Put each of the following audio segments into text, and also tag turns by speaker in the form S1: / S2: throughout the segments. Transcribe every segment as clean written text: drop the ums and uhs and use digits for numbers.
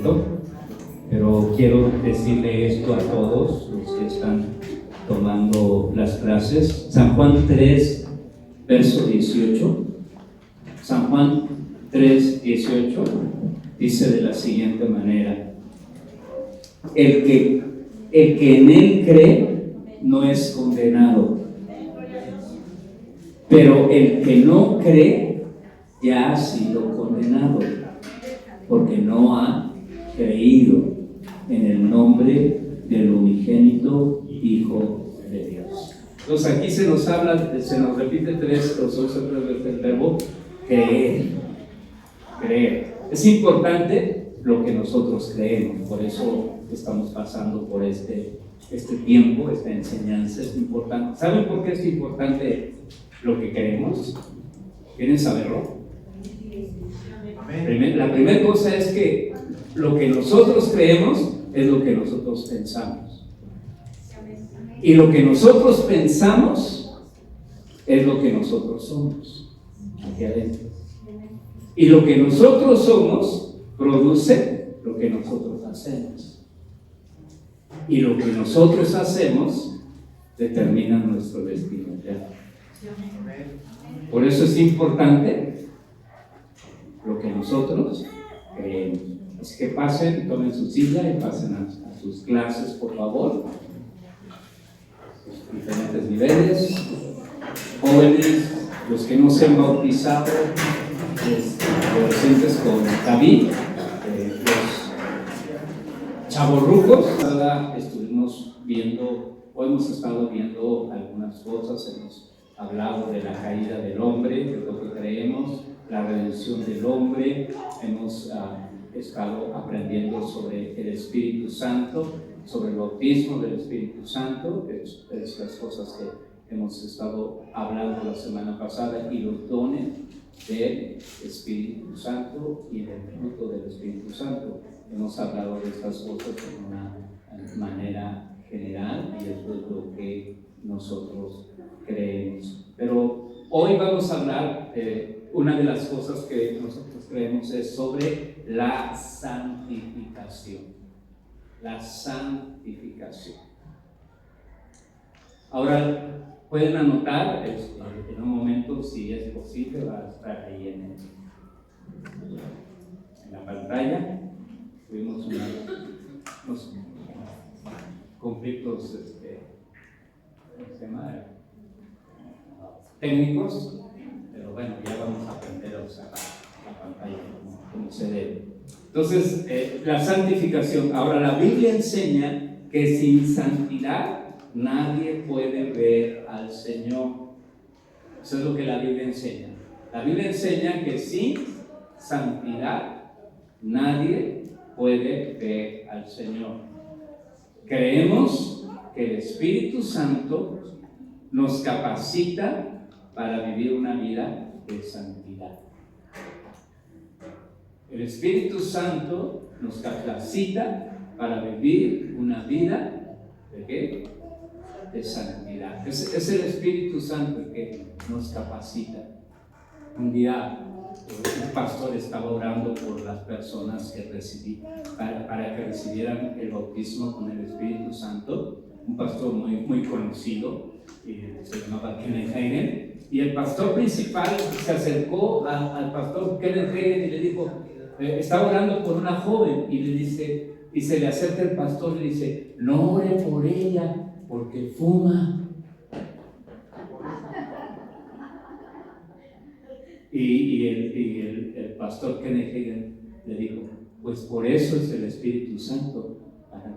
S1: momento, pero quiero decirle esto a todos los que están tomando las clases. San Juan 3, verso 18. San Juan 3, 18 dice de la siguiente manera: el que en él cree no es condenado, pero el que no cree ya ha sido condenado, porque no ha creído en el nombre del unigénito Hijo de Dios. Entonces aquí se nos repite tres veces el verbo creer. Creer. Es importante lo que nosotros creemos, por eso estamos pasando por este tiempo, esta enseñanza es importante. ¿Saben por qué es importante lo que creemos? ¿Quieren saberlo? La primera cosa es que lo que nosotros creemos es lo que nosotros pensamos. Y lo que nosotros pensamos es lo que nosotros somos aquí adentro. Y lo que nosotros somos produce lo que nosotros hacemos. Y lo que nosotros hacemos determina nuestro destino. Por eso es importante lo que nosotros creemos. Así que pasen, tomen su silla y pasen a sus clases, por favor. Diferentes niveles, jóvenes, los que no se han bautizado, adolescentes con David, los chavorrucos. Ahora hemos estado viendo algunas cosas, hemos hablado de la caída del hombre, de lo que creemos, la redención del hombre, hemos estado aprendiendo sobre el Espíritu Santo, sobre el bautismo del Espíritu Santo, estas cosas que hemos estado hablando la semana pasada, y los dones del Espíritu Santo y del fruto del Espíritu Santo. Hemos hablado de estas cosas de una manera general y eso es lo que nosotros creemos. Pero hoy vamos a hablar una de las cosas que nosotros creemos es sobre la santificación. La santificación. Ahora, pueden anotar, en un momento, si es posible, va a estar ahí en la pantalla. Tuvimos unos conflictos técnicos, pero bueno, ya vamos a aprender a usar la pantalla como se debe. Entonces, la santificación. Ahora, la Biblia enseña que sin santidad nadie puede ver al Señor. Eso es lo que la Biblia enseña. La Biblia enseña que sin santidad nadie puede ver al Señor. Creemos que el Espíritu Santo nos capacita para vivir una vida de santidad. El Espíritu Santo nos capacita para vivir una vida ¿de qué? De santidad. Es el Espíritu Santo el que nos capacita. Un día un pastor estaba orando por las personas que para que recibieran el bautismo con el Espíritu Santo. Un pastor muy conocido, se llamaba Kenneth Hagin, y el pastor principal se acercó al pastor Kenneth Hagin y le dijo, estaba orando por una joven, y le dice, y se le acerca el pastor y le dice, no ore por ella porque fuma. Y el pastor Kenneth Hagin le dijo, pues por eso es el Espíritu Santo,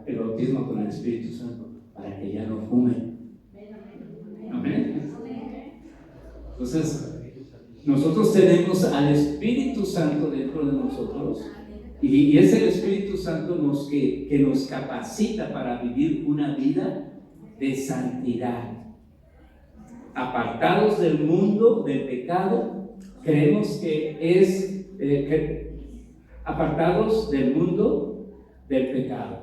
S1: el bautismo con el Espíritu Santo, para que ya no fume. Amén. Entonces, nosotros tenemos al Espíritu Santo dentro de nosotros, y es el Espíritu Santo que nos capacita para vivir una vida de santidad, apartados del mundo, del pecado. Creemos que es apartados del mundo del pecado.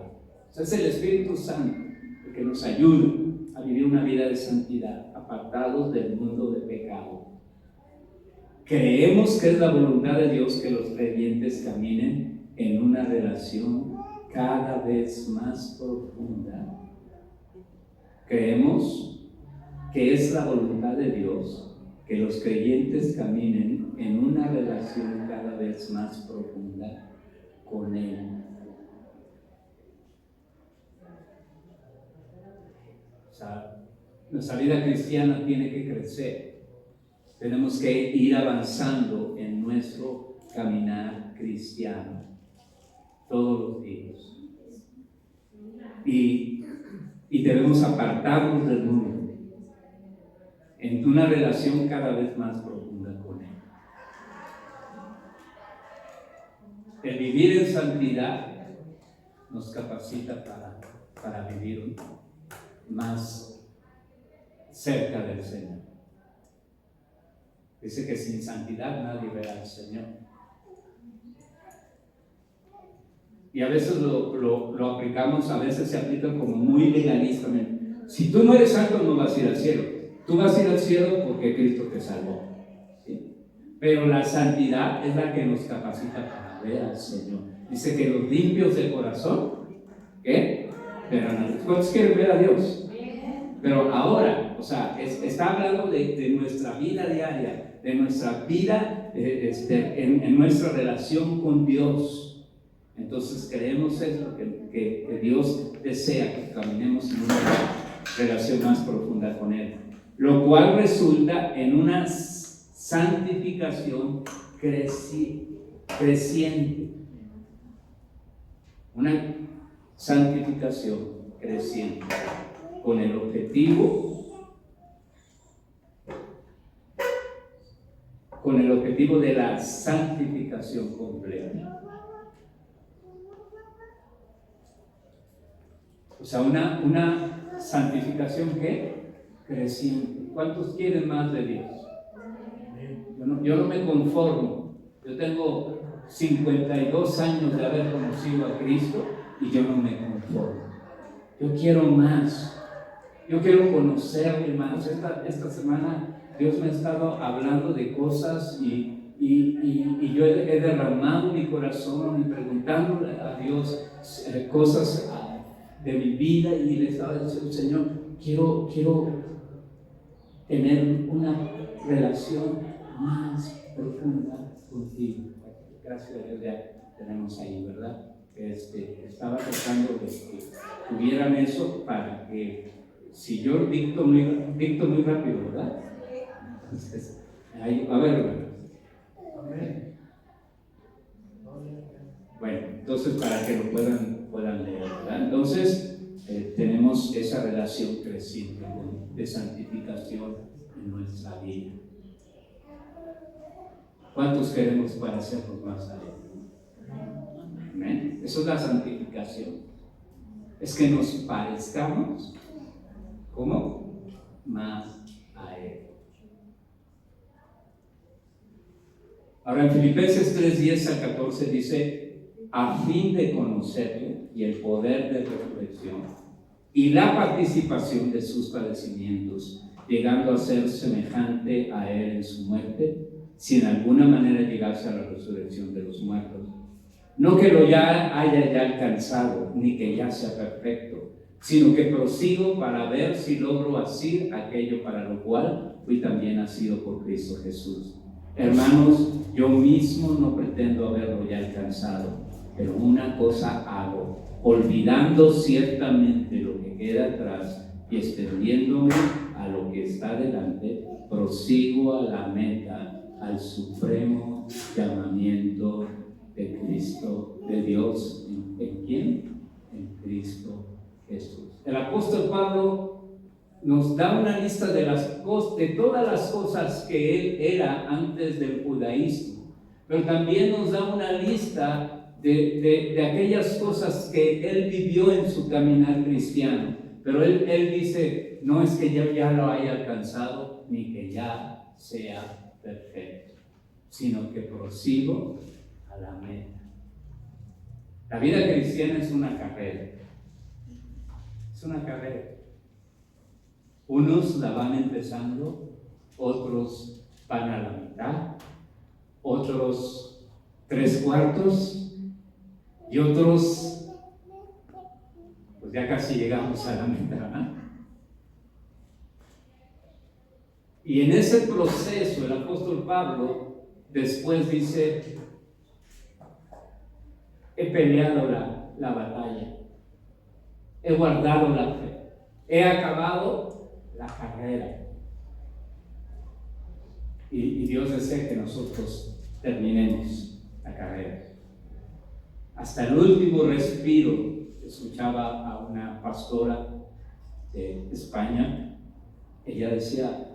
S1: O sea, es el Espíritu Santo el que nos ayuda a vivir una vida de santidad, apartados del mundo del pecado. Creemos que es la voluntad de Dios que los creyentes caminen en una relación cada vez más profunda. Creemos que es la voluntad de Dios que los creyentes caminen en una relación cada vez más profunda con Él. O sea, nuestra vida cristiana tiene que crecer. Tenemos que ir avanzando en nuestro caminar cristiano todos los días. Y debemos apartarnos del mundo en una relación cada vez más profunda con Él. El vivir en santidad nos capacita para vivir más cerca del Señor. Dice que sin santidad nadie verá al Señor. Y a veces lo aplicamos, a veces se aplica como muy legalistamente. Si tú no eres santo, no vas a ir al cielo. Tú vas a ir al cielo porque Cristo te salvó. ¿Sí? Pero la santidad es la que nos capacita para ver al Señor. Dice que los limpios de corazón, ¿qué? Verán a Dios. ¿Cuántos quieren ver a Dios? Pero ahora, o sea, está hablando de nuestra vida diaria, de nuestra vida en nuestra relación con Dios. Entonces creemos esto, que Dios desea que caminemos en una relación más profunda con Él, lo cual resulta en una santificación creciente. Una santificación creciente, con el objetivo de la santificación completa. O sea, una santificación que creciente. ¿Cuántos quieren más de Dios? Yo no me conformo. Yo tengo 52 años de haber conocido a Cristo y yo no me conformo. Yo quiero más. Yo quiero conocerle más. Esta semana Dios me ha estado hablando de cosas y yo he derramado mi corazón y preguntándole a Dios cosas de mi vida, y le estaba diciendo: Señor, quiero tener una relación más profunda contigo. Gracias a Dios ya tenemos ahí, ¿verdad? Estaba tratando de que tuvieran eso para que, si yo dicto muy rápido, ¿verdad? Entonces, ahí, a ver. Bueno, entonces para que lo puedan leer, ¿verdad? Entonces tenemos esa relación creciente de santificación en nuestra vida. ¿Cuántos queremos parecernos más a Él? Amén. Eso es la santificación. Es que nos parezcamos, ¿cómo? Más a Él. Ahora en Filipenses 3:10 al 14 dice: a fin de conocerle y el poder de resurrección y la participación de sus padecimientos, llegando a ser semejante a Él en su muerte, si en alguna manera llegase a la resurrección de los muertos. No que lo haya ya alcanzado, ni que ya sea perfecto, sino que prosigo para ver si logro asir aquello para lo cual fui también nacido por Cristo Jesús. Hermanos, yo mismo no pretendo haberlo ya alcanzado, pero una cosa hago, olvidando ciertamente lo que queda atrás y extendiéndome a lo que está delante, prosigo a la meta, al supremo llamamiento de Cristo, de Dios. ¿En quién? En Cristo Jesús. El apóstol Pablo nos da una lista de todas las cosas que él era antes del judaísmo, pero también nos da una lista de aquellas cosas que él vivió en su caminar cristiano. Pero él dice: no es que yo ya lo haya alcanzado, ni que ya sea perfecto, sino que prosigo a la meta. La vida cristiana es una carrera. Es una carrera. Unos la van empezando, otros van a la mitad, otros 3/4, Y otros, pues ya casi llegamos a la meta, ¿verdad? Y en ese proceso el apóstol Pablo después dice: he peleado la batalla, he guardado la fe, he acabado la carrera. Y Dios desea que nosotros terminemos la carrera. Hasta el último respiro. Escuchaba a una pastora de España. Ella decía: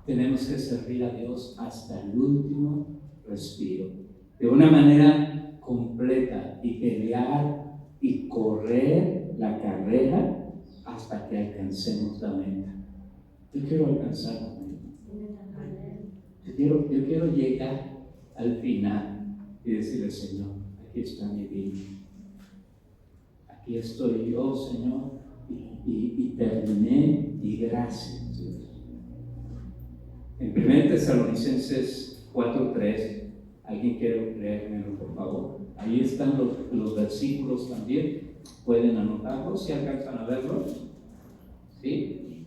S1: tenemos que servir a Dios hasta el último respiro, de una manera completa, y pelear y correr la carrera hasta que alcancemos la meta. Yo quiero alcanzar la meta. Yo quiero llegar al final y decirle: Señor, aquí está mi vida, aquí estoy yo, Señor, y terminé, y gracias, Dios. En 1 Tesalonicenses 4:3, ¿alguien quiere leérmelo, por favor? Ahí están los versículos también, pueden anotarlos si alcanzan a verlos. ¿Sí?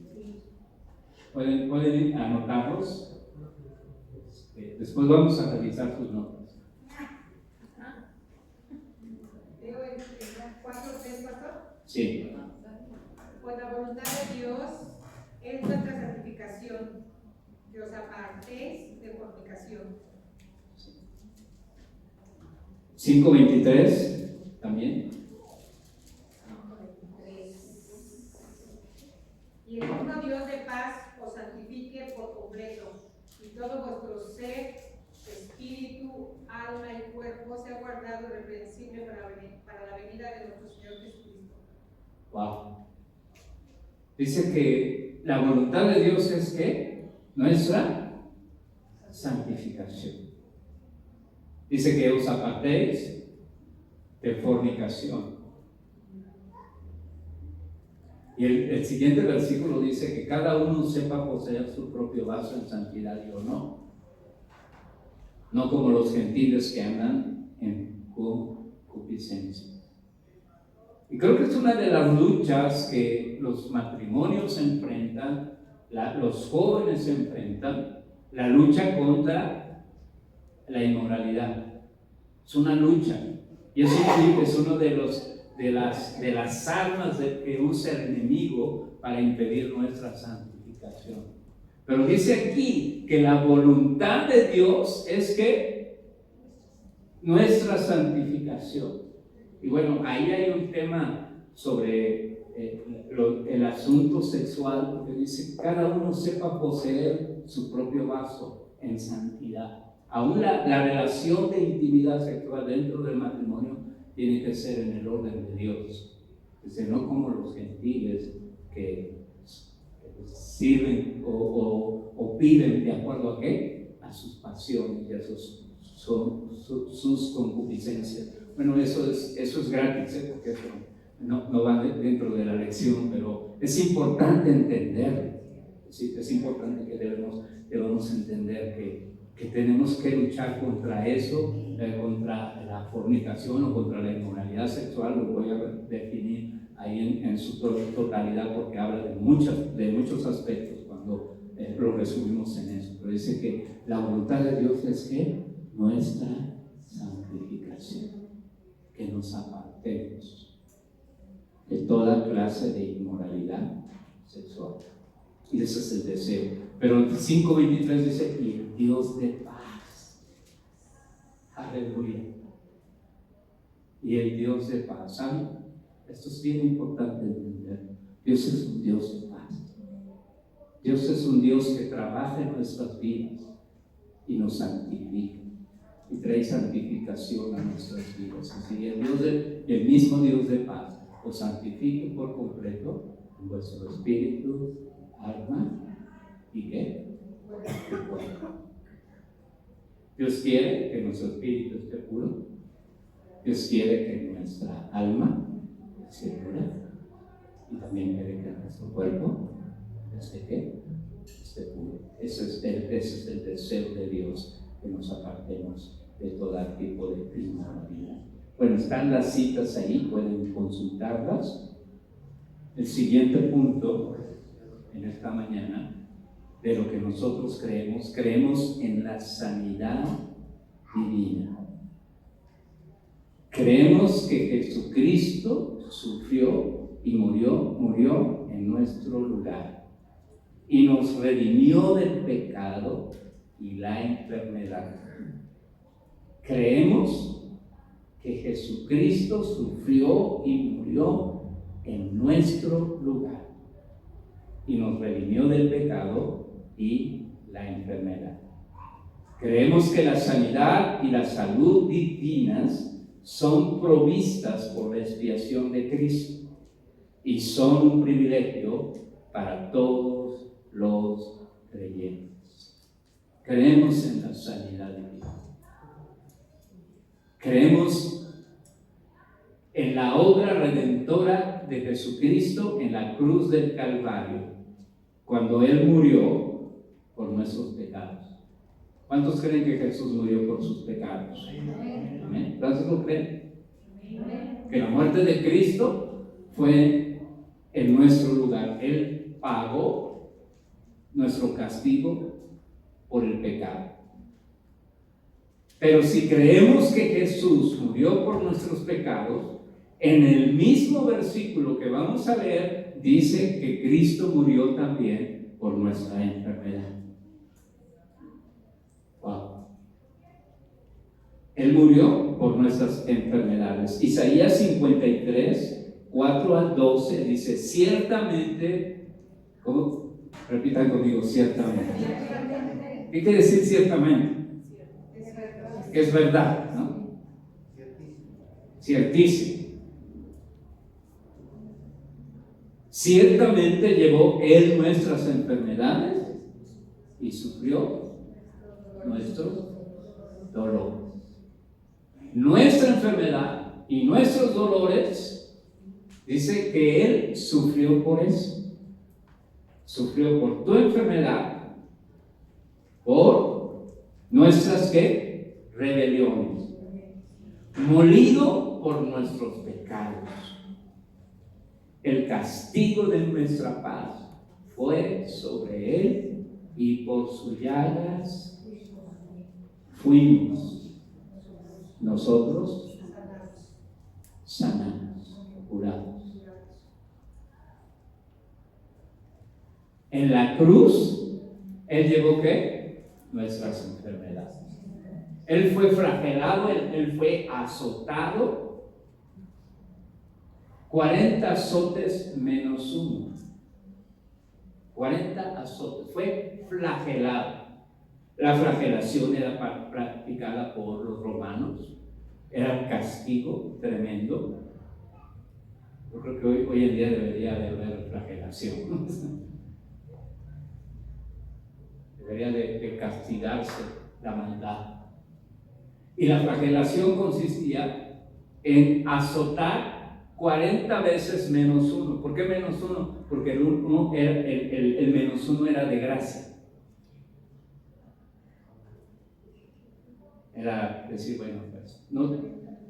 S1: ¿Pueden anotarlos? Después vamos a revisar sus notas.
S2: ¿Leo el 4:3, pastor?
S1: Sí.
S2: Pues la voluntad de Dios es nuestra santificación, que os apartéis de fornicación.
S1: 5:23 también.
S2: 5:23. Y el mismo Dios de paz os santifique por completo, y todo vuestro ser, espíritu, alma y cuerpo sea guardado irreprensible para la venida de nuestro Señor Jesucristo.
S1: Wow. Dice que la voluntad de Dios es que nuestra santificación. Dice que os apartéis de fornicación. Y el siguiente versículo dice que cada uno sepa poseer su propio vaso en santidad y honor, no como los gentiles que andan en concupiscencia. Y creo que es una de las luchas que los matrimonios se enfrentan, los jóvenes se enfrentan, la lucha contra la inmoralidad. Es una lucha, y es uno de las armas que usa el enemigo para impedir nuestra santificación. Pero dice aquí que la voluntad de Dios es que nuestra santificación. Y bueno, ahí hay un tema sobre el asunto sexual, porque dice: cada uno sepa poseer su propio vaso en santidad. Aún la relación de intimidad sexual dentro del matrimonio tiene que ser en el orden de Dios. Dice: no como los gentiles que sirven o piden de acuerdo a qué, a sus pasiones y a sus concupiscencias. Bueno, eso es gratis, porque eso no va dentro de la lección, pero es importante entenderlo. ¿Sí? Es importante que debemos entender que tenemos que luchar contra eso, contra la fornicación o contra la inmoralidad sexual. Lo voy a definir ahí en su totalidad, porque habla de muchos aspectos cuando lo resumimos en eso. Pero dice que la voluntad de Dios es que nuestra santificación, que nos apartemos de toda clase de inmoralidad sexual. Y ese es el deseo. Pero el 5:23 dice: y el Dios de paz. Aleluya. Y el Dios de paz. ¿Saben? Esto es bien importante entender. Dios es un Dios de paz. Dios es un Dios que trabaja en nuestras vidas y nos santifica y trae santificación a nuestras vidas. Así el mismo Dios de paz os santifique por completo en vuestro espíritu, alma y ¿qué? Cuerpo. Dios quiere que nuestro espíritu esté puro. Dios quiere que nuestra alma esté pura, y también quiere que nuestro cuerpo esté puro. Ese es el deseo de Dios, que nos apartemos de todo tipo de inmoralidad. Bueno, están las citas ahí, pueden consultarlas. El siguiente punto en esta mañana de lo que nosotros creemos en la sanidad divina. Creemos que Jesucristo sufrió y murió en nuestro lugar y nos redimió del pecado y la enfermedad. Creemos que Jesucristo sufrió y murió en nuestro lugar y nos redimió del pecado y la enfermedad. Creemos que la sanidad y la salud divinas son provistas por la expiación de Cristo y son un privilegio para todos los creyentes. Creemos en la sanidad divina. Creemos en la obra redentora de Jesucristo en la cruz del Calvario, cuando Él murió por nuestros pecados. ¿Cuántos creen que Jesús murió por sus pecados? Amén. ¿Cuántos lo creen? Que la muerte de Cristo fue en nuestro lugar. Él pagó nuestro castigo por el pecado. Pero si creemos que Jesús murió por nuestros pecados, en el mismo versículo que vamos a leer, dice que Cristo murió también por nuestra enfermedad. Wow. Él murió por nuestras enfermedades. Isaías 53, 4 al 12 dice: ciertamente, ¿cómo? Repitan conmigo, ciertamente. ¿Qué quiere decir ciertamente? Es verdad, ¿no? Ciertísimo. Ciertamente llevó Él nuestras enfermedades y sufrió nuestros dolores. Nuestra enfermedad y nuestros dolores, dice que Él sufrió por eso. Sufrió por tu enfermedad, por nuestras ¿qué? Rebeliones. Molido por nuestros pecados. El castigo de nuestra paz fue sobre Él y por sus llagas fuimos nosotros sanados, curados. En la cruz, Él llevó ¿qué? Nuestras enfermedades. Él fue flagelado, Él fue azotado. 40 azotes menos uno. 40 azotes. Fue flagelado. La flagelación era practicada por los romanos. Era un castigo tremendo. Yo creo que hoy en día debería de haber flagelación. Debería de castigarse la maldad. Y la flagelación consistía en azotar 40 veces menos uno. ¿Por qué menos uno? Porque el menos uno era de gracia. Era decir, bueno, pues, no,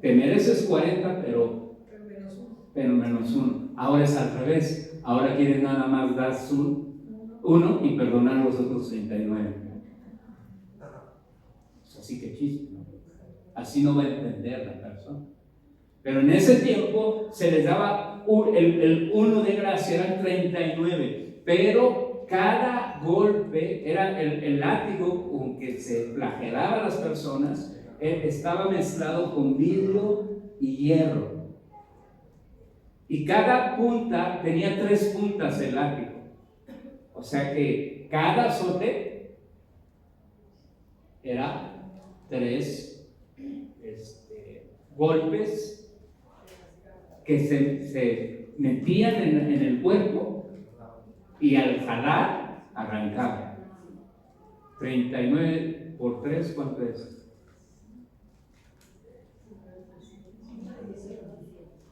S1: te mereces 40, pero menos uno. Ahora es al revés. Ahora quieren nada más dar uno y perdonar los otros 39. Pues así que chiste, ¿no? Así no va a entender la persona. Pero en ese tiempo se les daba el uno de gracia, eran 39. Pero cada golpe era el látigo con que se flagelaba a las personas, estaba mezclado con vidrio y hierro. Y cada punta tenía 3 puntas el látigo. O sea que cada azote era 3 golpes que se metían en el cuerpo y al jalar arrancaban. 39 por 3, ¿cuánto es?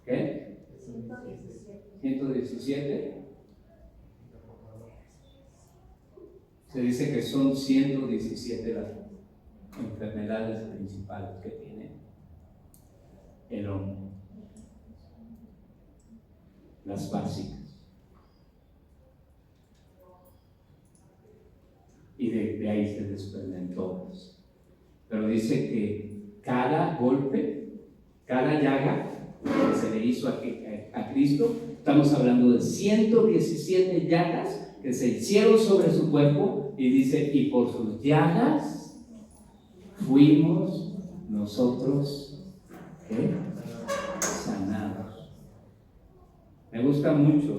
S1: ¿Qué? 117. Se dice que son 117 las enfermedades principales que tiene el hombre. Las básicas. Y de ahí se desprenden todas. Pero dice que cada golpe, cada llaga que se le hizo a Cristo, estamos hablando de 117 llagas que se hicieron sobre su cuerpo, y dice, y por sus llagas fuimos nosotros sanados. Me gusta mucho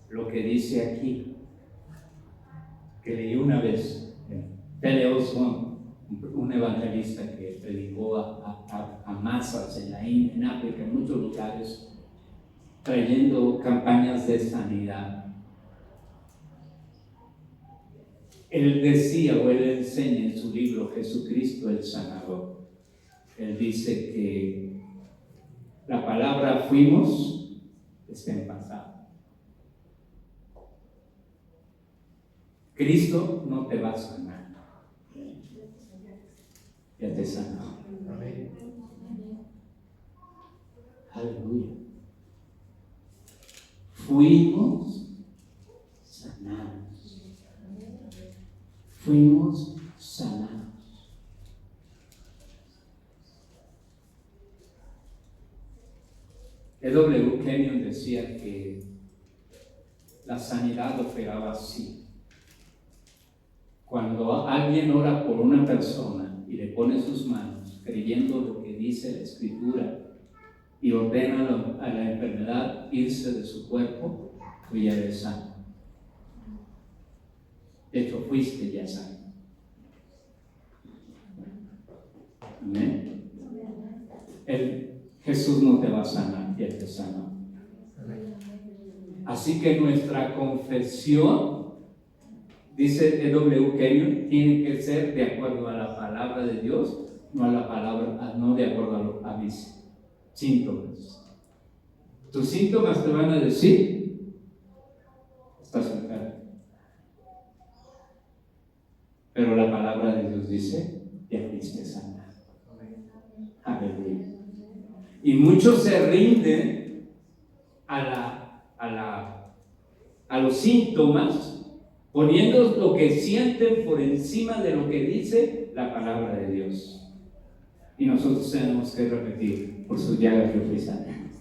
S1: lo que dice aquí, que leí una vez en T.L. Osborne, un evangelista que predicó a masas en África, en muchos lugares, trayendo campañas de sanidad. Él decía, o él enseña en su libro Jesucristo el Sanador. Él dice que la palabra fuimos está en pasado. Cristo no te va a sanar. Ya te sanó. Aleluya. Fuimos sanados. Fuimos sanados. W. Kenyon decía que la sanidad operaba así. Cuando alguien ora por una persona y le pone sus manos, creyendo lo que dice la Escritura, y ordena a la enfermedad irse de su cuerpo, tú ya eres sano. De hecho, fuiste ya sano. Amén. Jesús no te va a sanar, ya te sanó. Así que nuestra confesión, dice W. Kenyon, tiene que ser de acuerdo a la palabra de Dios, no de acuerdo a mis síntomas. Tus síntomas te van a decir, estás enfermo. Pero la palabra de Dios dice, ya fuiste sana. Aleluya. Y muchos se rinden a los síntomas, poniendo lo que sienten por encima de lo que dice la palabra de Dios. Y nosotros tenemos que repetir, por sus llagas yo fui sana.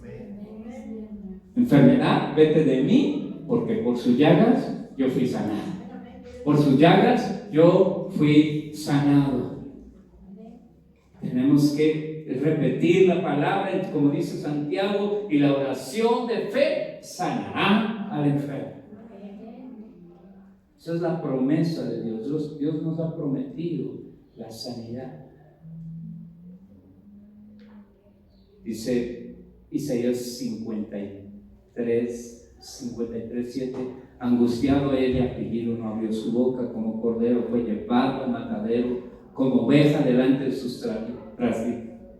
S1: Enfermedad, vete de mí, porque por sus llagas yo fui sanado. Por sus llagas yo fui sanado. Tenemos que repetir la palabra, como dice Santiago, y la oración de fe sanará al enfermo. Esa es la promesa de Dios. Dios nos ha prometido la sanidad. Dice Isaías 53:7, angustiado él y afligido no abrió su boca, como cordero fue llevado al matadero, como oveja delante de sus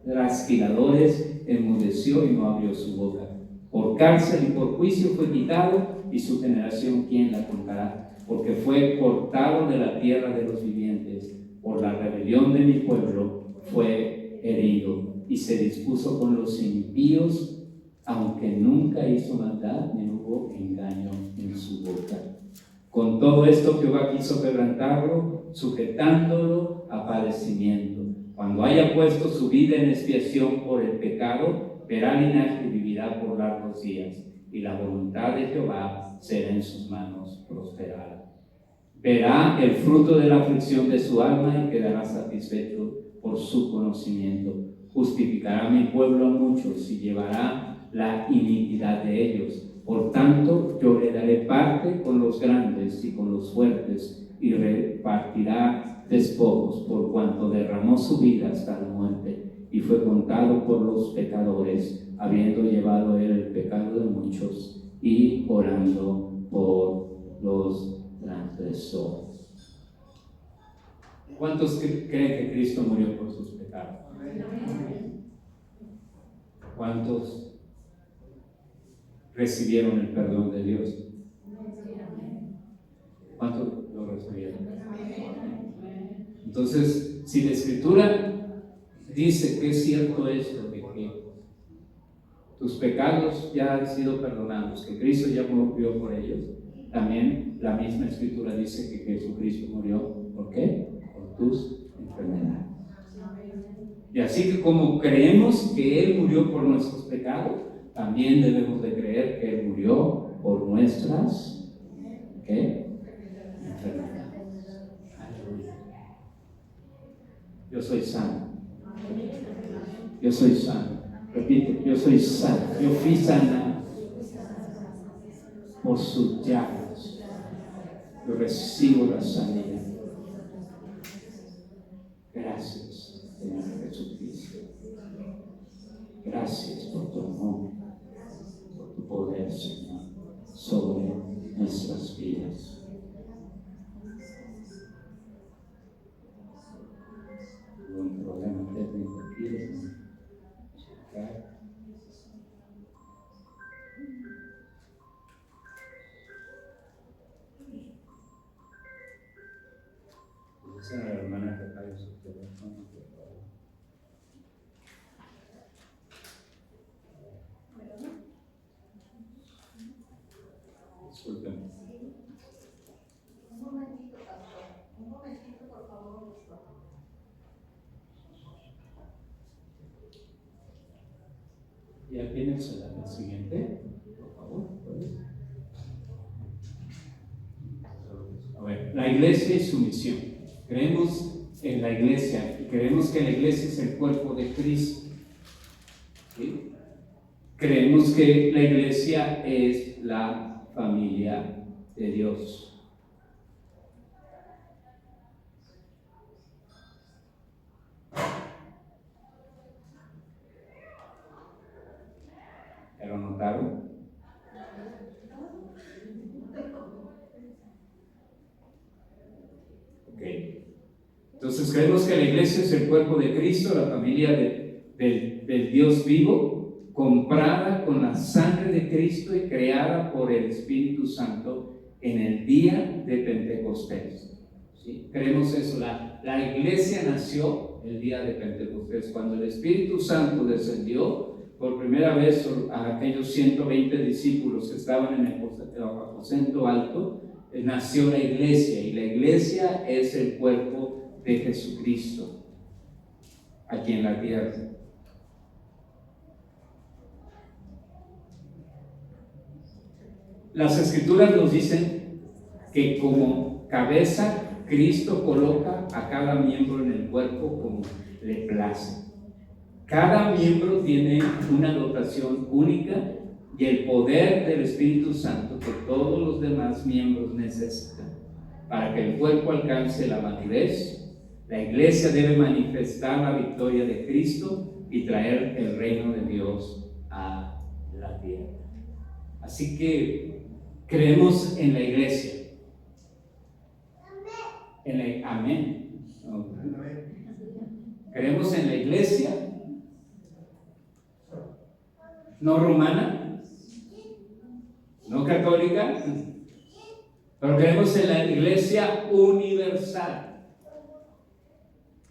S1: trasquiladores, enmudeció y no abrió su boca. Por cárcel y por juicio fue quitado, y su generación ¿quién la contará? Porque fue cortado de la tierra de los vivientes, por la rebelión de mi pueblo fue herido, y se dispuso con los impíos, aunque nunca hizo maldad ni hubo engaño en su boca. Con todo esto Jehová quiso quebrantarlo, sujetándolo a padecimiento. Cuando haya puesto su vida en expiación por el pecado, verá linaje y vivirá por largos días, y la voluntad de Jehová será en sus manos prosperada. Verá el fruto de la aflicción de su alma y quedará satisfecho por su conocimiento. Justificará mi pueblo a muchos y llevará la iniquidad de ellos. Por tanto, yo le daré parte con los grandes y con los fuertes, y repartirá despojos, por cuanto derramó su vida hasta la muerte, y fue contado por los pecadores, habiendo llevado él el pecado de muchos, y orando por los transgresores. ¿Cuántos creen que Cristo murió por sus pecados? ¿Cuántos recibieron el perdón de Dios? ¿Cuántos lo recibieron? Entonces, si la Escritura dice que es cierto esto, de que tus pecados ya han sido perdonados, que Cristo ya murió por ellos. También la misma Escritura dice que Jesucristo murió, ¿por qué? Por tus enfermedades. Y así que como creemos que Él murió por nuestros pecados, también debemos de creer que Él murió por nuestras, ¿qué? Enfermedades. Aleluya. Yo soy sano. Yo soy sano. Repite, yo soy sano. Yo fui sanado por sus llagas. Yo recibo la sanidad. Gracias, Señor Jesucristo. Gracias por tu amor, por tu poder, Señor, sobre nuestras vidas. Hubo un problema técnico aquí, déjame checar. Dice a la hermana que apague su teléfono, por favor. Disculpen.
S3: Un momentito, pastor. Un momentito, por favor.
S1: Ya tienes la siguiente, por favor. A ver, la iglesia y su misión. Creemos en la iglesia y creemos que la iglesia es el cuerpo de Cristo. ¿Sí? Creemos que la iglesia es la familia de Dios. ¿Ya lo notaron? Ok. Entonces creemos que la iglesia es el cuerpo de Cristo, la familia del Dios vivo, comprada con la sangre de Cristo y creada por el Espíritu Santo en el día de Pentecostés. ¿Sí? Creemos eso. La iglesia nació el día de Pentecostés, cuando el Espíritu Santo descendió por primera vez a aquellos 120 discípulos que estaban en el aposento alto. Nació la iglesia, y la iglesia es el cuerpo de Jesucristo aquí en la tierra. Las Escrituras nos dicen que como cabeza Cristo coloca a cada miembro en el cuerpo como le place. Cada miembro tiene una dotación única y el poder del Espíritu Santo que todos los demás miembros necesitan para que el cuerpo alcance la madurez. La iglesia debe manifestar la victoria de Cristo y traer el reino de Dios a la tierra. Así que creemos en la iglesia. Amén. Creemos en la iglesia no romana, no católica, pero creemos en la iglesia universal.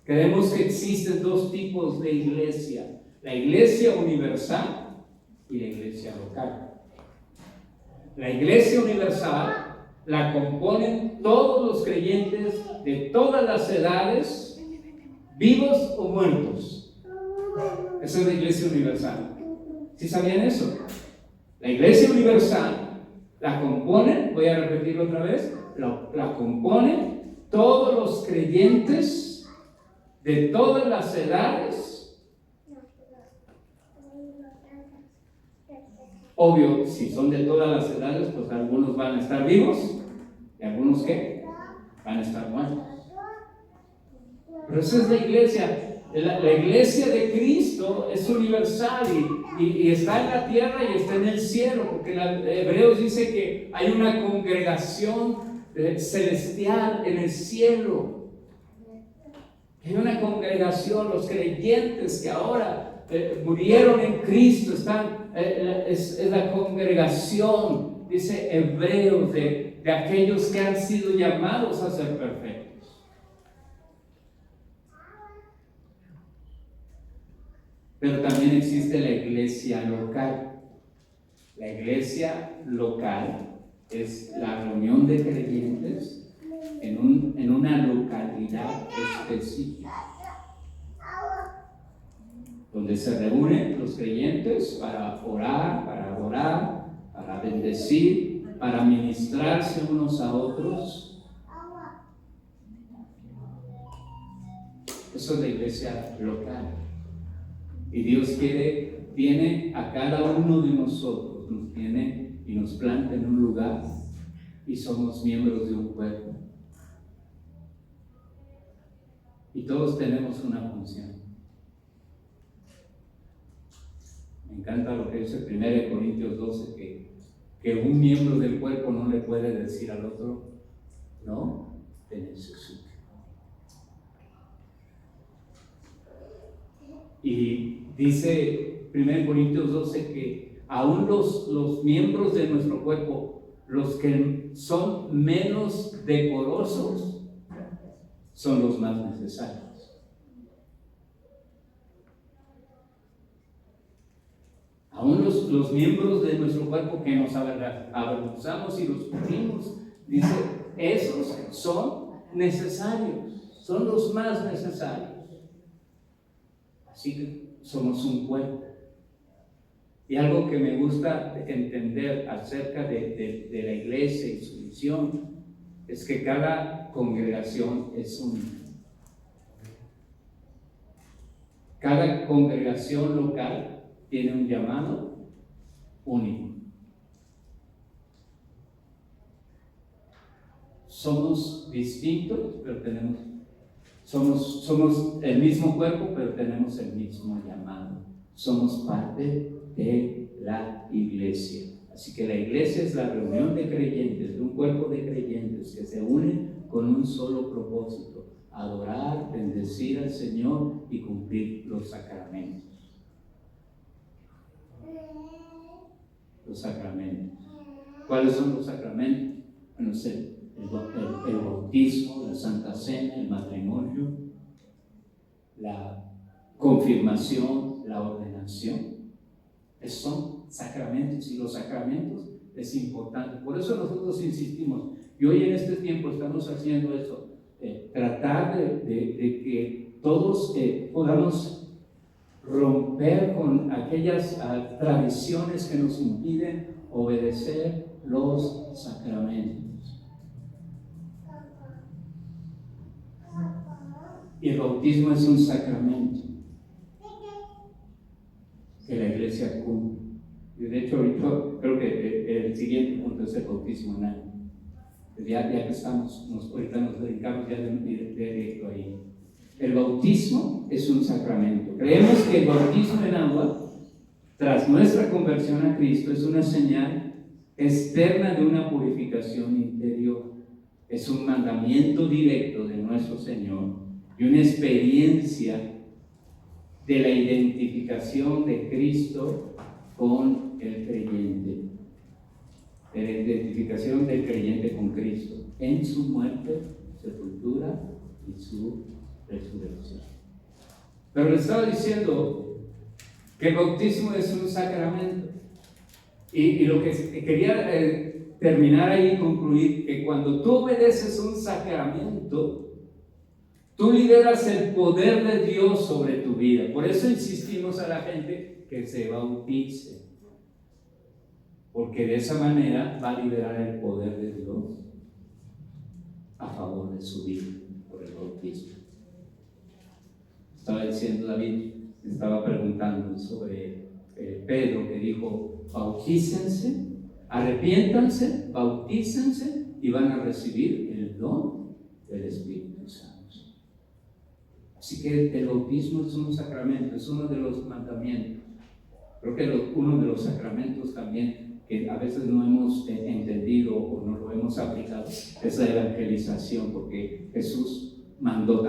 S1: Creemos que existen dos tipos de iglesia: la iglesia universal y la iglesia local. La iglesia universal la componen todos los creyentes de todas las edades, vivos o muertos. Esa es la iglesia universal. ¿Sí sabían eso? La iglesia universal la componen, voy a repetirlo otra vez, la componen todos los creyentes de todas las edades. Obvio, si son de todas las edades, pues algunos van a estar vivos y algunos ¿qué? Van a estar muertos. Pero esa es la iglesia. La iglesia de Cristo es universal y está en la tierra y está en el cielo, porque Hebreos dice que hay una congregación celestial en el cielo. Hay una congregación, los creyentes que ahora murieron en Cristo, es la congregación, dice Hebreos, de aquellos que han sido llamados a ser perfectos. pero también existe la iglesia local. La iglesia local es la reunión de creyentes en una localidad específica, donde se reúnen los creyentes para orar, para adorar, para bendecir, para ministrarse unos a otros. Eso es la iglesia local. Y Dios tiene a cada uno de nosotros, nos tiene y nos planta en un lugar y somos miembros de un cuerpo. Y todos tenemos una función. Me encanta lo que dice 1 Corintios 12, que un miembro del cuerpo no le puede decir al otro, no, te necesito. Y dice 1 Corintios 12 que aún los miembros de nuestro cuerpo, los que son menos decorosos, son los más necesarios. Aún los miembros de nuestro cuerpo que nos avergonzamos y los cubrimos, dice, esos son necesarios, son los más necesarios. Así que somos un cuerpo. Y algo que me gusta entender acerca de la iglesia y su misión es que cada congregación es única. Cada congregación local tiene un llamado único. Somos distintos, pero somos el mismo cuerpo, pero tenemos el mismo llamado. Somos parte de la iglesia. Así que la iglesia es la reunión de creyentes, de un cuerpo de creyentes que se unen con un solo propósito: adorar, bendecir al Señor y cumplir los sacramentos. Los sacramentos. ¿Cuáles son los sacramentos? Bueno, es el bautismo, la Santa Cena, el matrimonio, la confirmación, la ordenación. Esos son sacramentos, y los sacramentos es importante. Por eso nosotros insistimos, y hoy en este tiempo estamos haciendo eso, tratar de que todos podamos romper con aquellas tradiciones que nos impiden obedecer los sacramentos. Y el bautismo es un sacramento que la iglesia cumple. Y de hecho, ahorita creo que el siguiente punto es el bautismo en agua. Ya que estamos, ahorita nos dedicamos ya directo ahí. El bautismo es un sacramento. Creemos que el bautismo en agua, tras nuestra conversión a Cristo, es una señal externa de una purificación interior. Es un mandamiento directo de nuestro Señor y una experiencia de la identificación de Cristo con el creyente. De la identificación del creyente con Cristo en su muerte, sepultura y su resurrección. Pero le estaba diciendo que el bautismo es un sacramento. Y lo que quería terminar ahí y concluir, que cuando tú obedeces un sacramento, tú liberas el poder de Dios sobre tu vida. Por eso insistimos a la gente que se bautice, porque de esa manera va a liberar el poder de Dios a favor de su vida por el bautismo. Estaba diciendo David, estaba preguntando sobre Pedro, que dijo: bautícense, arrepiéntanse, bautícense y van a recibir el don del Espíritu Santo. Así que el bautismo es un sacramento, es uno de los mandamientos. Creo que uno de los sacramentos también que a veces no hemos entendido o no lo hemos aplicado es la evangelización, porque Jesús mandó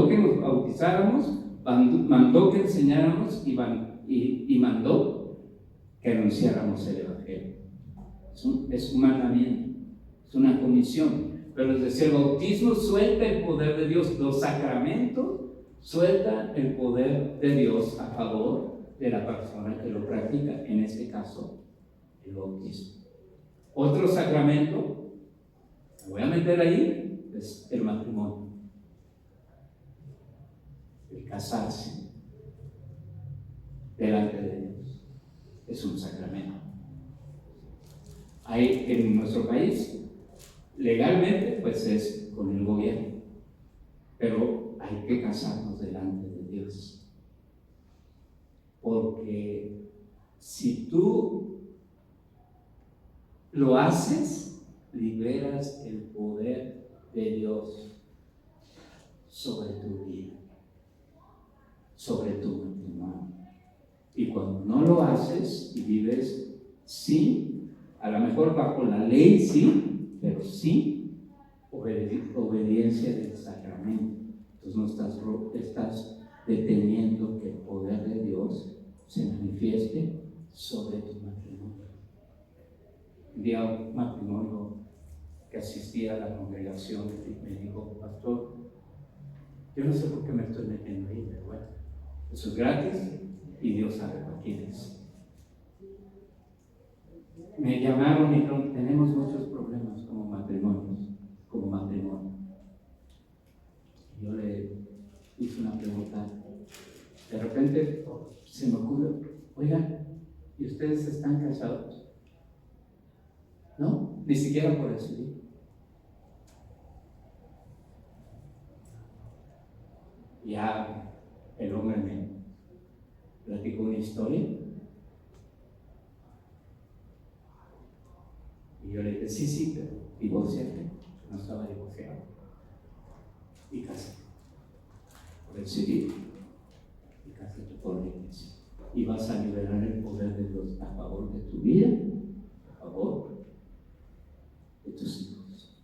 S1: que nos bautizáramos, mandó que enseñáramos y mandó que anunciáramos el Evangelio. Es un mandamiento, es una comisión. Pero les decía, el bautismo suelta el poder de Dios. Los sacramentos suelta el poder de Dios a favor de la persona que lo practica, en este caso, el bautismo. Otro sacramento, me voy a meter ahí, es el matrimonio, el casarse delante de Dios. Es un sacramento. Hay en nuestro país, legalmente, pues es con el gobierno, pero hay que casarnos delante de Dios. Porque si tú lo haces, liberas el poder de Dios sobre tu vida, sobre tu matrimonio. Y cuando no lo haces y vives sin, a lo mejor bajo la ley, sí, pero sin obediencia del sacramento, entonces no estás deteniendo que el poder de Dios se manifieste sobre tu matrimonio. Un día un matrimonio que asistía a la congregación me dijo: pastor, yo no sé por qué me estoy metiendo ahí, pero bueno, eso es gratis y Dios sabe para quién es. Me llamaron y dijeron: tenemos muchos problemas como matrimonio. Yo le hice una pregunta. De repente se me ocurrió: oigan, ¿y ustedes están casados? No, ni siquiera por decidir. Ya el hombre me platicó una historia y yo le dije: sí, pero divorciate. No estaba divorciado y casé por decidir y casé por la iglesia, y vas a liberar el poder de Dios a favor de tu vida, a favor de tus hijos.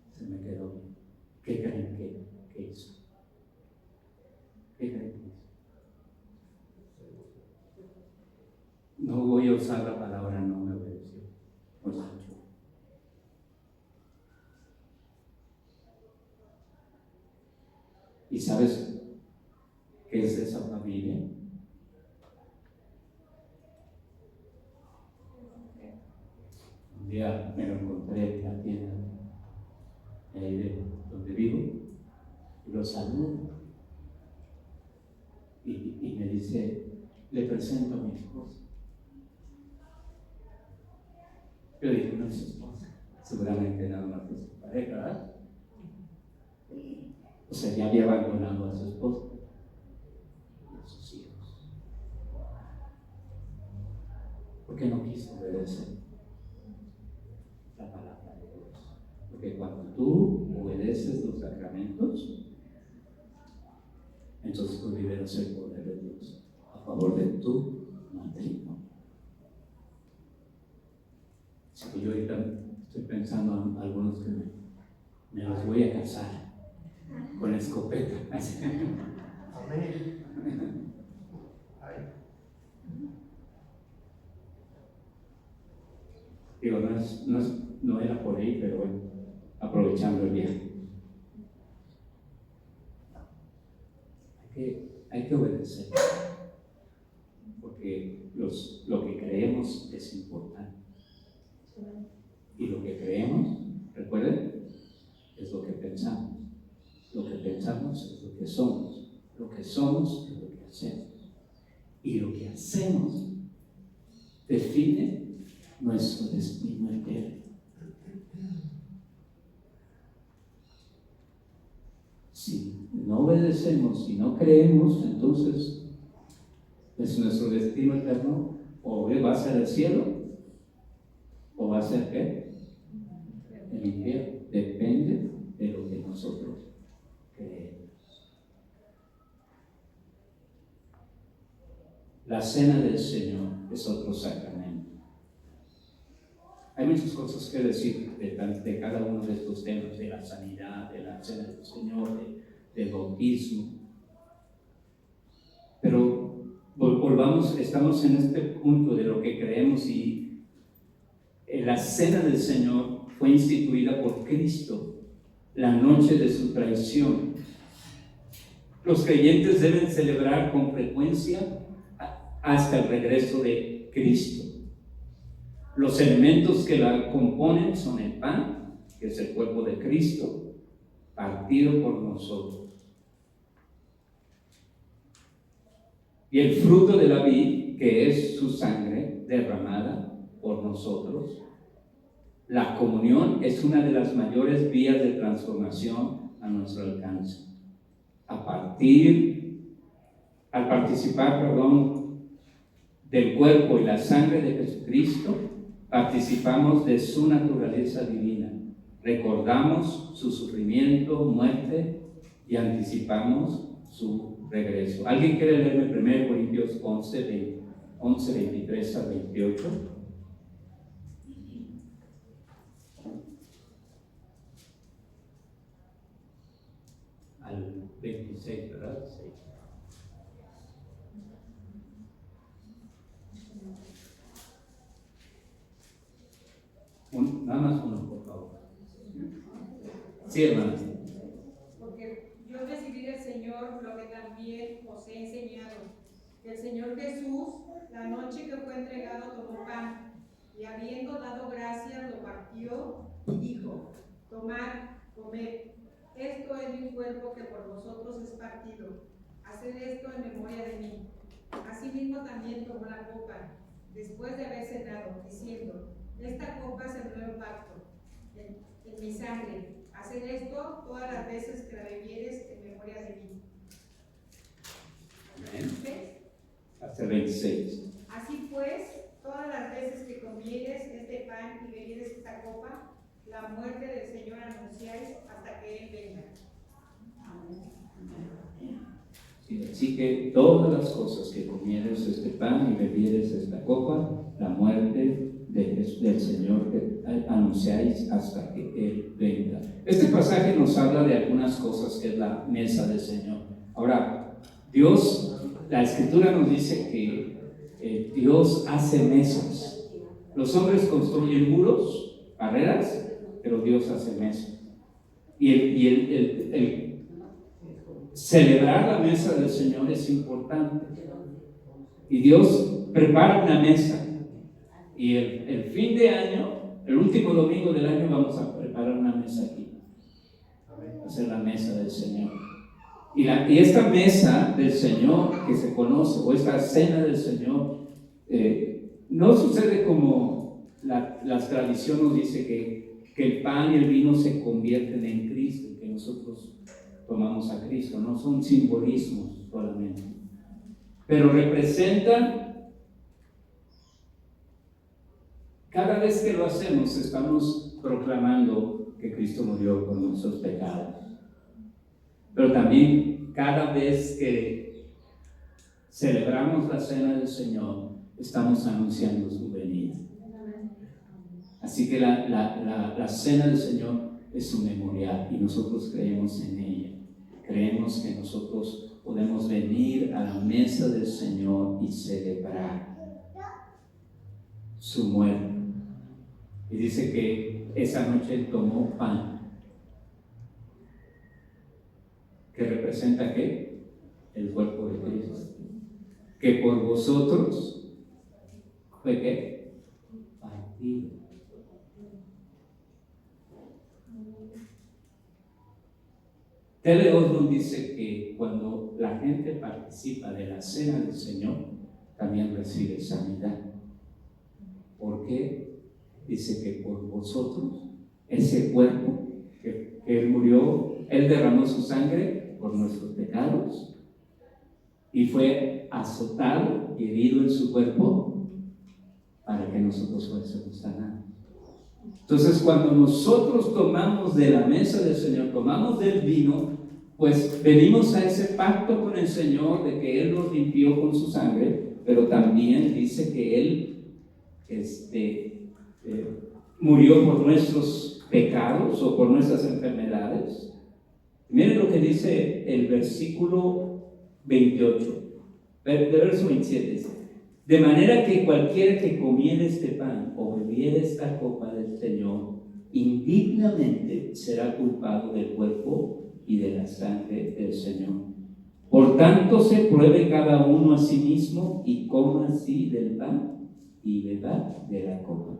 S1: Se me quedó bien. ¿Qué creen que hizo? ¿Qué creen que hizo? No voy a usar la palabra no me obedeció. Pues escuchó. ¿Y sabes qué es esa familia? Un día me lo encontré en la tienda de ahí de donde vivo y lo saludo y me dice: le presento a mi esposa. Yo dije: no es su esposa, seguramente nada más es su pareja, ¿verdad? O sea, ya había abandonado a su esposa y a sus hijos, porque no quiso obedecer la palabra de Dios. Porque cuando tú obedeces los sacramentos, entonces tú liberas el poder de Dios a favor de tu matrimonio. Así que yo ahorita estoy pensando en algunos que me los voy a casar con escopeta.
S4: Amén.
S1: Digo, no era por ahí, pero bueno, aprovechando el viaje. Hay que obedecer, porque lo que creemos es importante. Y lo que creemos, recuerden, es lo que pensamos. Lo que pensamos es lo que somos. Lo que somos es lo que hacemos. Y lo que hacemos define nuestro destino eterno. Si no obedecemos y no creemos, entonces es nuestro destino eterno, o va a ser el cielo o va a ser ¿qué? El infierno. Depende de lo que nosotros creemos. La cena del Señor es otro sacramento. Hay muchas cosas que decir de cada uno de estos temas, de la sanidad, de la cena del Señor, del bautismo. Pero volvamos, estamos en este punto de lo que creemos, y la cena del Señor fue instituida por Cristo la noche de su traición. Los creyentes deben celebrar con frecuencia hasta el regreso de Cristo. Los elementos que la componen son el pan, que es el cuerpo de Cristo, partido por nosotros, y el fruto de la vid, que es su sangre derramada por nosotros. La comunión es una de las mayores vías de transformación a nuestro alcance. Al participar, del cuerpo y la sangre de Jesucristo, participamos de su naturaleza divina. Recordamos su sufrimiento, muerte y anticipamos su regreso. ¿Alguien quiere leerme 1 Corintios 11, 23 a 28? Al 26, ¿verdad? Sí. Nada más uno, por favor. Sí, hermano.
S2: Porque yo recibí del Señor lo que también os he enseñado. El Señor Jesús, la noche que fue entregado, tomó pan, y habiendo dado gracias, lo partió y dijo: tomad, comed, esto es mi cuerpo que por vosotros es partido. Haced esto en memoria de mí. Asimismo también tomó la copa, después de haber cenado, diciendo: esta copa es el nuevo pacto en mi sangre. Haced esto todas las veces que la bebieres en memoria de mí.
S1: Amén. Hasta el 26.
S2: Así pues, todas las veces que comieres este pan y bebieres esta copa, la muerte del Señor anunciáis hasta que Él venga.
S1: Sí, así que todas las cosas que comieres este pan y bebieres esta copa, la muerte del Señor que anunciáis hasta que Él venga. Este pasaje nos habla de algunas cosas que es la mesa del Señor. Ahora, la Escritura nos dice que Dios hace mesas. Los hombres construyen muros, barreras, pero Dios hace mesas. Y el celebrar la mesa del Señor es importante. Y Dios prepara una mesa. Y el fin de año, el último domingo del año, vamos a preparar una mesa aquí. Va a ser la mesa del Señor. Y esta mesa del Señor que se conoce, o esta cena del Señor, no sucede como la tradición nos dice que el pan y el vino se convierten en Cristo, que nosotros tomamos a Cristo. No son simbolismos solamente, pero representan. Cada vez que lo hacemos, estamos proclamando que Cristo murió por nuestros pecados. Pero también cada vez que celebramos la cena del Señor, estamos anunciando su venida. Así que la cena del Señor es un memorial y nosotros creemos en ella. Creemos que nosotros podemos venir a la mesa del Señor y celebrar su muerte. Y dice que esa noche Él tomó pan. ¿Que representa qué? El cuerpo de Cristo. Que por vosotros fue ¿qué? Partido. T.L. Osborne dice que cuando la gente participa de la cena del Señor, también recibe sanidad. ¿Por qué? Dice que por vosotros, ese cuerpo que Él murió, Él derramó su sangre por nuestros pecados y fue azotado y herido en su cuerpo para que nosotros fuésemos sanados. Entonces, cuando nosotros tomamos de la mesa del Señor, tomamos del vino, pues venimos a ese pacto con el Señor de que Él nos limpió con su sangre, pero también dice que Él murió por nuestros pecados o por nuestras enfermedades. Miren lo que dice el versículo 28, del verso 27, dice: de manera que cualquiera que comiera este pan o bebiera esta copa del Señor indignamente será culpado del cuerpo y de la sangre del Señor. Por tanto, se pruebe cada uno a sí mismo y coma así del pan y beba de la copa.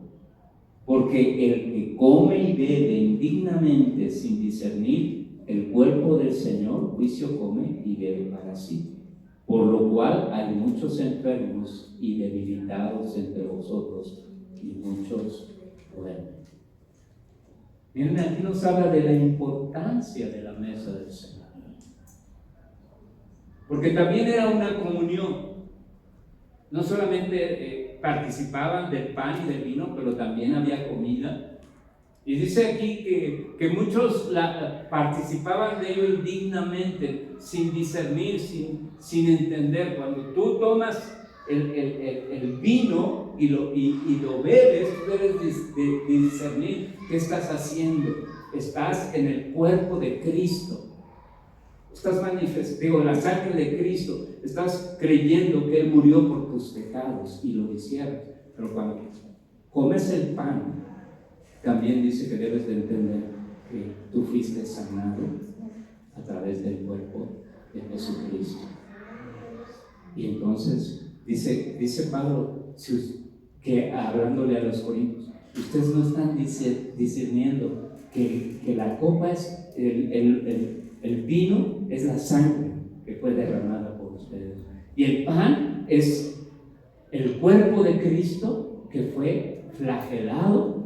S1: Porque el que come y bebe indignamente sin discernir el cuerpo del Señor, juicio come y bebe para sí. Por lo cual hay muchos enfermos y debilitados entre vosotros, y muchos duermen. Miren, aquí nos habla de la importancia de la mesa del Señor. Porque también era una comunión. No solamente participaban del pan y del vino, pero también había comida. Y dice aquí que muchos participaban de ello indignamente, sin discernir, sin entender. Cuando tú tomas el vino y lo bebes, tú debes de discernir qué estás haciendo. Estás en el cuerpo de Cristo. Estás manifestando la sangre de Cristo. Estás creyendo que Él murió por tus pecados y lo hicieron. Pero cuando comes el pan, también dice que debes de entender que tú fuiste sanado a través del cuerpo de Jesucristo. Y entonces dice Pablo que hablándole a los corintios, ustedes no están discerniendo que la copa es el vino es la sangre que fue derramada por ustedes, y el pan es el cuerpo de Cristo que fue flagelado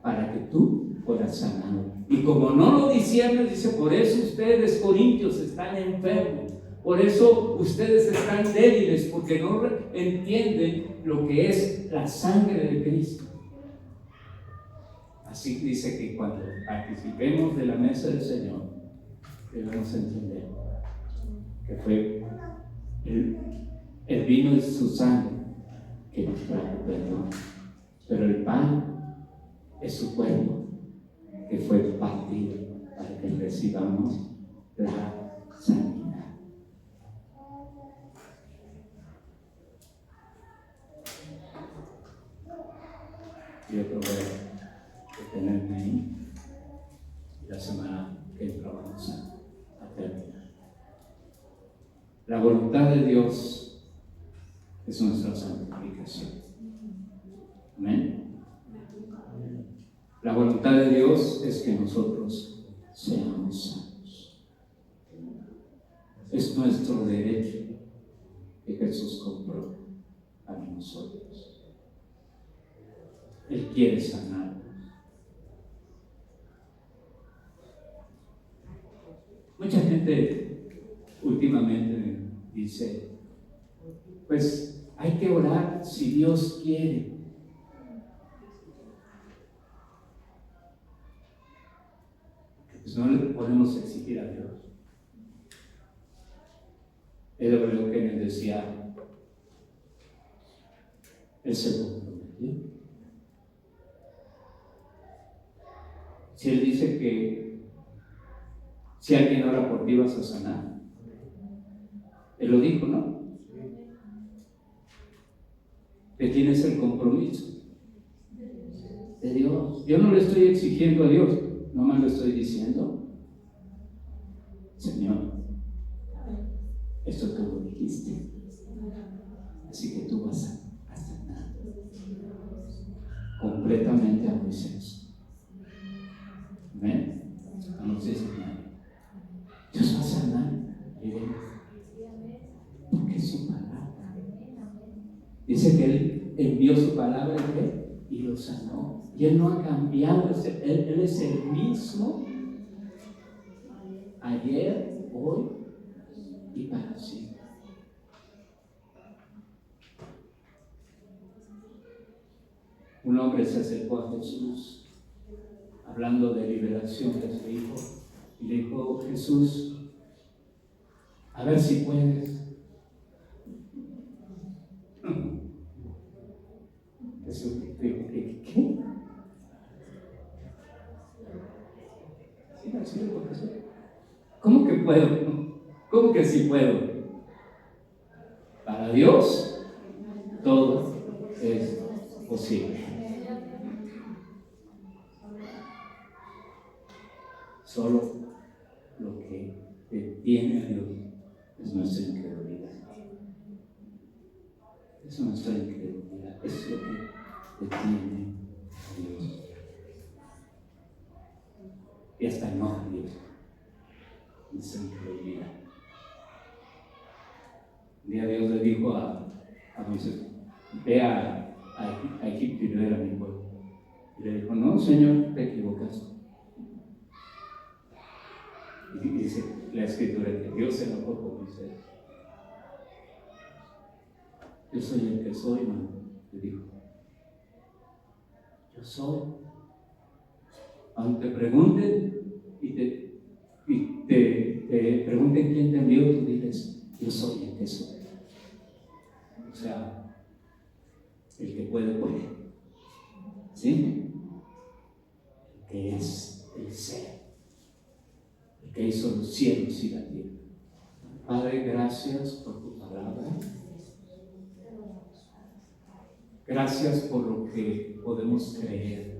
S1: para que tú fueras sanado. Y como no lo disciernes, dice, por eso ustedes, corintios, están enfermos, por eso ustedes están débiles, porque no entienden lo que es la sangre de Cristo. Así dice que cuando participemos de la mesa del Señor, debemos entender que fue el vino es su sangre que nos trajo perdón, pero el pan es su cuerpo que fue partido para que recibamos la sanidad. Yo creo que tenerme ahí y la semana que entra vamos a terminar. La voluntad de Dios es nuestra santificación. Amén. La voluntad de Dios es que nosotros seamos sanos. Es nuestro derecho que Jesús compró a nosotros. Él quiere sanarnos. Mucha gente últimamente dice, pues hay que orar si Dios quiere. Pues no le podemos exigir a Dios. E.W. Kenyon decía, Él se comprometió. Si Él dice que si alguien ora por ti vas a sanar, Él lo dijo, ¿no? ¿De quién es el compromiso? De Dios. Yo no le estoy exigiendo a Dios, nomás le estoy diciendo, Señor, esto tú lo dijiste, así que tú vas a sanar completamente a Moisés. ¿Amén? Vamos a decir, Dios va a sanar, porque es su palabra. Dice que Él envió su palabra y lo sanó. Y Él no ha cambiado, Él es el mismo ayer, hoy y para siempre. Un hombre se acercó a Jesús hablando de liberación de su hijo y le dijo, Jesús, a ver si puedes. Jesús dijo, ¿qué? ¿Cómo que puedo? ¿Cómo que sí puedo? Para Dios todo es posible. Solo lo que detiene a Dios es nuestra incredulidad. Es nuestra incredulidad. Es lo que detiene a Dios. Y hasta enoja a Dios. Nuestra incredulidad. Un día Dios le dijo a Moisés: ve a Egipto y libera a mi pueblo. Y le dijo: no, Señor, te equivocaste. Y dice la escritura que Dios se enojó con Moisés. Yo soy el que soy, hermano, le dijo. Yo soy. Aunque te pregunten y te pregunten quién te envió, tú dices: yo soy el que soy. O sea, el que puede. ¿Sí? El que es el ser. El que hizo los cielos y la tierra. Padre, gracias por tu palabra. Gracias por lo que podemos creer.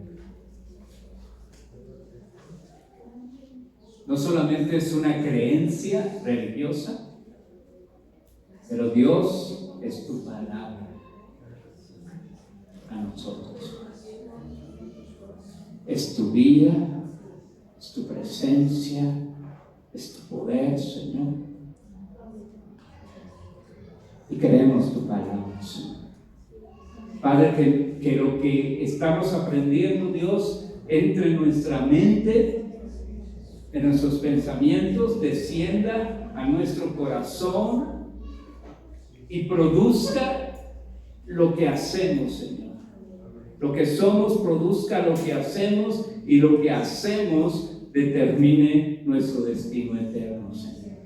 S1: No solamente es una creencia religiosa, pero Dios es tu palabra a nosotros. Es tu vida, es tu presencia, es tu poder, Señor. Y creemos tu palabra, Señor. Padre, que lo que estamos aprendiendo, Dios, entre en nuestra mente, en nuestros pensamientos, descienda a nuestro corazón y produzca lo que hacemos, Señor. Lo que somos produzca lo que hacemos, y lo que hacemos determine nuestro destino eterno, Señor.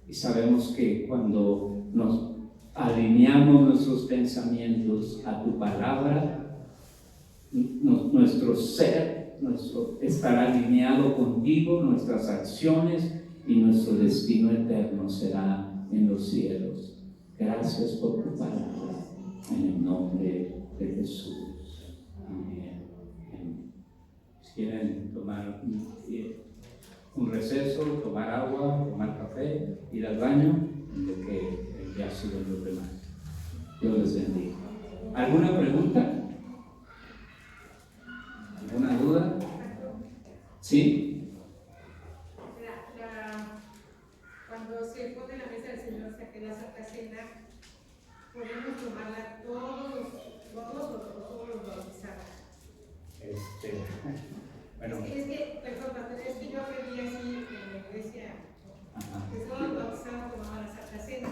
S1: Y sabemos que cuando nos alineamos nuestros pensamientos a tu palabra, nuestro ser, estará alineado contigo, nuestras acciones y nuestro destino eterno será en los cielos. Gracias por tu palabra, en el nombre de Jesús. Amén. Amén. Si quieren tomar un receso, tomar agua, tomar café, ir al baño, lo que ya suben los demás. Dios les bendiga. ¿Alguna pregunta? ¿Alguna duda? ¿Sí?
S2: Cuando se pone la mesa del Señor, se queda Santa Cena, podemos tomarla todos los bautizados.
S1: Bueno.
S2: Es que yo aprendí así en la iglesia, que todos los bautizados tomaban la Santa Cena.